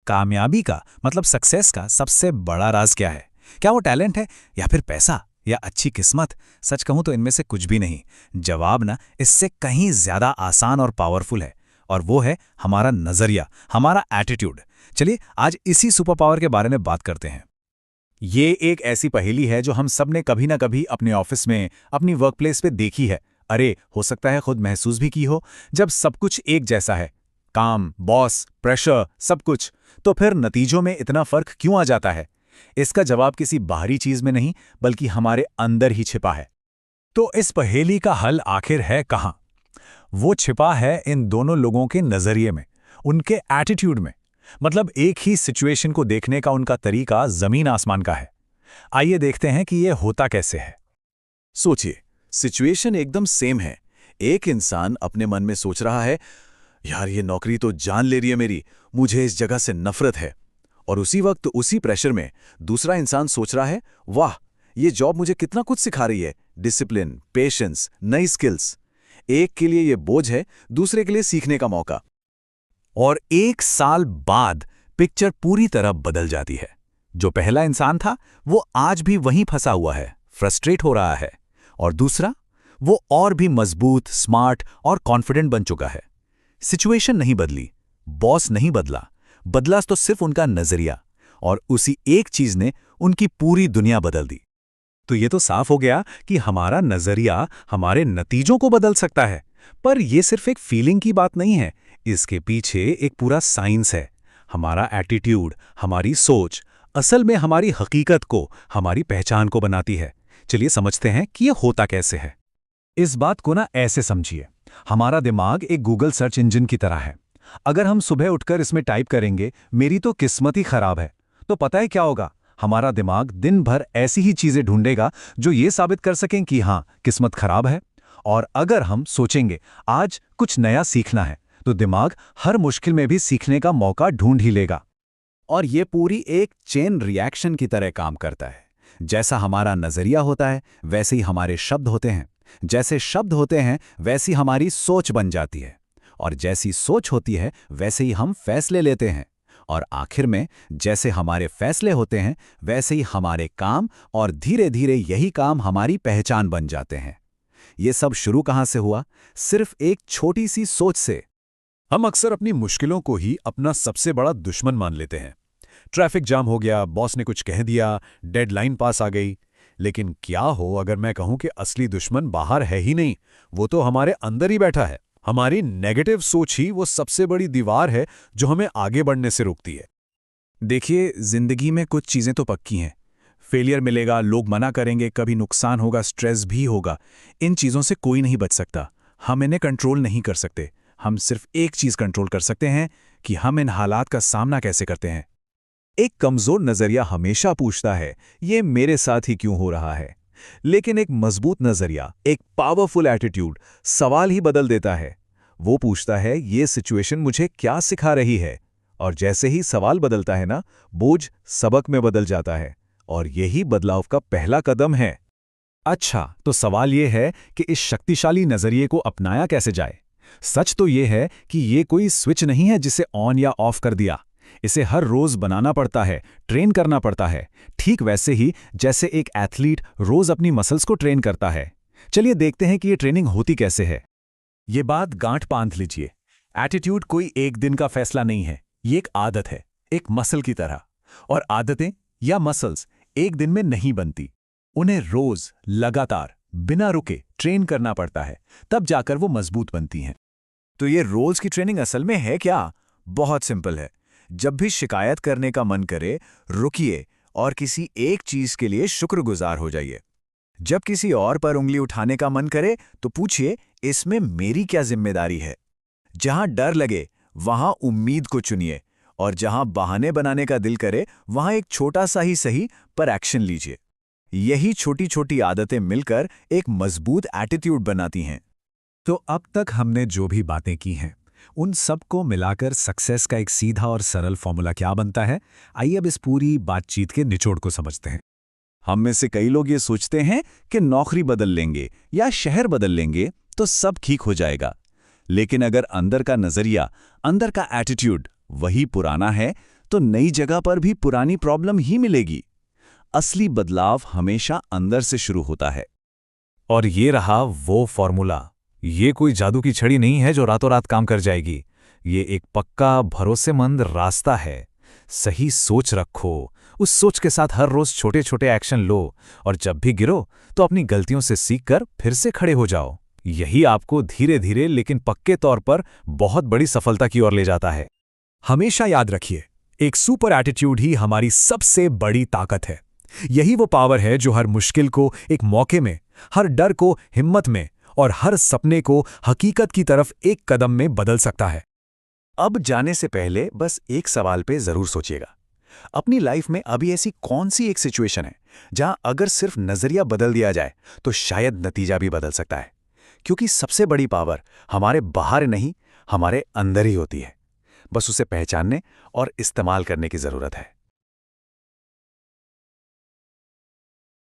कामयाबी का मतलब सक्सेस का सबसे बड़ा राज क्या है? क्या वो टैलेंट है या फिर पैसा या अच्छी किस्मत? सच कहूं तो इनमें से कुछ भी नहीं। जवाब ना इससे कहीं ज्यादा आसान और पावरफुल है, और वो है हमारा नजरिया, हमारा एटीट्यूड। चलिए आज इसी सुपर पावर के बारे में बात करते हैं। ये एक ऐसी पहेली है जो हम सब ने कभी ना कभी अपने ऑफिस में, अपनी वर्कप्लेस पे देखी है। अरे हो सकता है खुद महसूस भी की हो। जब सब कुछ एक जैसा है, काम, बॉस, प्रेशर, सब कुछ, तो फिर नतीजों में इतना फर्क क्यों आ जाता है? इसका जवाब किसी बाहरी चीज में नहीं, बल्कि हमारे अंदर ही छिपा है। तो इस पहेली का हल आखिर है कहाँ? वो छिपा है इन दोनों लोगों के नजरिए में, उनके एटीट्यूड में। मतलब एक ही सिचुएशन को देखने का उनका तरीका जमीन आसमान का है। आइए देखते हैं कि ये होता कैसे है। सोचिए, सिचुएशन एकदम सेम है। एक इंसान अपने मन में सोच रहा है, यार ये नौकरी तो जान ले रही है मेरी, मुझे इस जगह से नफरत है। और उसी वक्त उसी प्रेशर में दूसरा इंसान सोच रहा है, वाह ये जॉब मुझे कितना कुछ सिखा रही है, डिसिप्लिन, पेशेंस, नई स्किल्स। एक के लिए ये बोझ है, दूसरे के लिए सीखने का मौका। और 1 साल बाद पिक्चर पूरी तरह बदल जाती है। जो पहला इंसान था वो आज भी वहीं फंसा हुआ है, फ्रस्ट्रेट हो रहा है। और दूसरा, वो और भी मजबूत, स्मार्ट और कॉन्फिडेंट बन चुका है। सिचुएशन नहीं बदली, बॉस नहीं बदला, बदला तो सिर्फ उनका नजरिया। और उसी एक चीज ने उनकी पूरी दुनिया बदल दी। तो ये तो साफ हो गया कि हमारा नजरिया हमारे नतीजों को बदल सकता है। पर यह सिर्फ एक फीलिंग की बात नहीं है, इसके पीछे एक पूरा साइंस है। हमारा एटीट्यूड, हमारी सोच, असल में हमारी हकीकत को, हमारी पहचान को बनाती है। चलिए समझते हैं कि यह होता कैसे है। इस बात को ना ऐसे समझिए, हमारा दिमाग एक गूगल सर्च इंजन की तरह है। अगर हम सुबह उठकर इसमें टाइप करेंगे, मेरी तो किस्मत ही खराब है, तो पता है क्या होगा? हमारा दिमाग दिन भर ऐसी ही चीजें ढूंढेगा जो ये साबित कर सकें कि हाँ, किस्मत खराब है। और अगर हम सोचेंगे आज कुछ नया सीखना है, तो दिमाग हर मुश्किल में भी सीखने का मौका ढूंढ ही लेगा। और ये पूरी एक चेन रिएक्शन की तरह काम करता है। जैसा हमारा नजरिया होता है, वैसे ही हमारे शब्द होते हैं। जैसे शब्द होते हैं, वैसी हमारी सोच बन जाती है। और जैसी सोच होती है, वैसे ही हम फैसले लेते हैं। और आखिर में जैसे हमारे फैसले होते हैं, वैसे ही हमारे काम, और धीरे धीरे यही काम हमारी पहचान बन जाते हैं। ये सब शुरू कहाँ से हुआ? सिर्फ एक छोटी सी सोच से। हम अक्सर अपनी मुश्किलों को ही अपना सबसे बड़ा दुश्मन मान लेते हैं। ट्रैफिक जाम हो गया, बॉस ने कुछ कह दिया, डेडलाइन पास आ गई। लेकिन क्या हो अगर मैं कहूं कि असली दुश्मन बाहर है ही नहीं, वो तो हमारे अंदर ही बैठा है। हमारी नेगेटिव सोच ही वो सबसे बड़ी दीवार है जो हमें आगे बढ़ने से रोकती है। देखिए, जिंदगी में कुछ चीजें तो पक्की हैं। फेलियर मिलेगा, लोग मना करेंगे, कभी नुकसान होगा, स्ट्रेस भी होगा। इन चीजों से कोई नहीं बच सकता। हम इन्हें कंट्रोल नहीं कर सकते। हम सिर्फ एक चीज कंट्रोल कर सकते हैं कि हम इन हालात का सामना कैसे करते हैं। एक कमजोर नजरिया हमेशा पूछता है, ये मेरे साथ ही क्यों हो रहा है? लेकिन एक मजबूत नजरिया, एक पावरफुल एटीट्यूड सवाल ही बदल देता है। वो पूछता है, ये सिचुएशन मुझे क्या सिखा रही है? और जैसे ही सवाल बदलता है ना, बोझ सबक में बदल जाता है। और यही बदलाव का पहला कदम है। अच्छा, तो सवाल ये है कि इस शक्तिशाली नजरिए को अपनाया कैसे जाए? सच तो ये है कि ये कोई स्विच नहीं है जिसे ऑन या ऑफ कर दिया। इसे हर रोज बनाना पड़ता है, ट्रेन करना पड़ता है। ठीक वैसे ही जैसे एक एथलीट रोज अपनी मसल्स को ट्रेन करता है। चलिए देखते हैं कि ये ट्रेनिंग होती कैसे है। ये बात गांठ बांध लीजिए। एटीट्यूड कोई एक दिन का फैसला नहीं है, ये एक आदत है, एक मसल की तरह। और आदतें या मसल्स एक दिन में नहीं बनती। उन्हें रोज, लगातार, बिना रुके ट्रेन करना पड़ता है, तब जाकर वो मजबूत बनती हैं। तो ये रोज की ट्रेनिंग असल में है क्या? बहुत सिंपल है। जब भी शिकायत करने का मन करे, रुकिए और किसी एक चीज के लिए शुक्रगुजार हो जाइए। जब किसी और पर उंगली उठाने का मन करे, तो पूछिए, इसमें मेरी क्या जिम्मेदारी है? जहां डर लगे, वहां उम्मीद को चुनिए। और जहां बहाने बनाने का दिल करे, वहां एक छोटा सा ही सही पर एक्शन लीजिए। यही छोटी छोटी आदतें मिलकर एक मजबूत एटीट्यूड बनाती हैं। तो अब तक हमने जो भी बातें की हैं, उन सब को मिलाकर सक्सेस का एक सीधा और सरल फॉर्मूला क्या बनता है? आइए अब इस पूरी बातचीत के निचोड़ को समझते हैं। हम में से कई लोग ये सोचते हैं कि नौकरी बदल लेंगे या शहर बदल लेंगे तो सब ठीक हो जाएगा। लेकिन अगर अंदर का नजरिया, अंदर का एटीट्यूड वही पुराना है, तो नई जगह पर भी पुरानी प्रॉब्लम ही मिलेगी। असली बदलाव हमेशा अंदर से शुरू होता है। और ये रहा वो फॉर्मूला। ये कोई जादू की छड़ी नहीं है जो रातों रात काम कर जाएगी। ये एक पक्का भरोसेमंद रास्ता है। सही सोच रखो, उस सोच के साथ हर रोज छोटे छोटे एक्शन लो, और जब भी गिरो तो अपनी गलतियों से सीखकर फिर से खड़े हो जाओ। यही आपको धीरे धीरे लेकिन पक्के तौर पर बहुत बड़ी सफलता की ओर ले जाता है। हमेशा याद रखिए, एक सुपर एटीट्यूड ही हमारी सबसे बड़ी ताकत है। यही वो पावर है जो हर मुश्किल को एक मौके में, हर डर को हिम्मत में और हर सपने को हकीकत की तरफ एक कदम में बदल सकता है। अब जाने से पहले बस एक सवाल पे जरूर सोचिएगा। अपनी लाइफ में अभी ऐसी कौन सी एक सिचुएशन है जहां अगर सिर्फ नजरिया बदल दिया जाए तो शायद नतीजा भी बदल सकता है। क्योंकि सबसे बड़ी पावर हमारे बाहर नहीं, हमारे अंदर ही होती है। बस उसे पहचानने और इस्तेमाल करने की जरूरत है।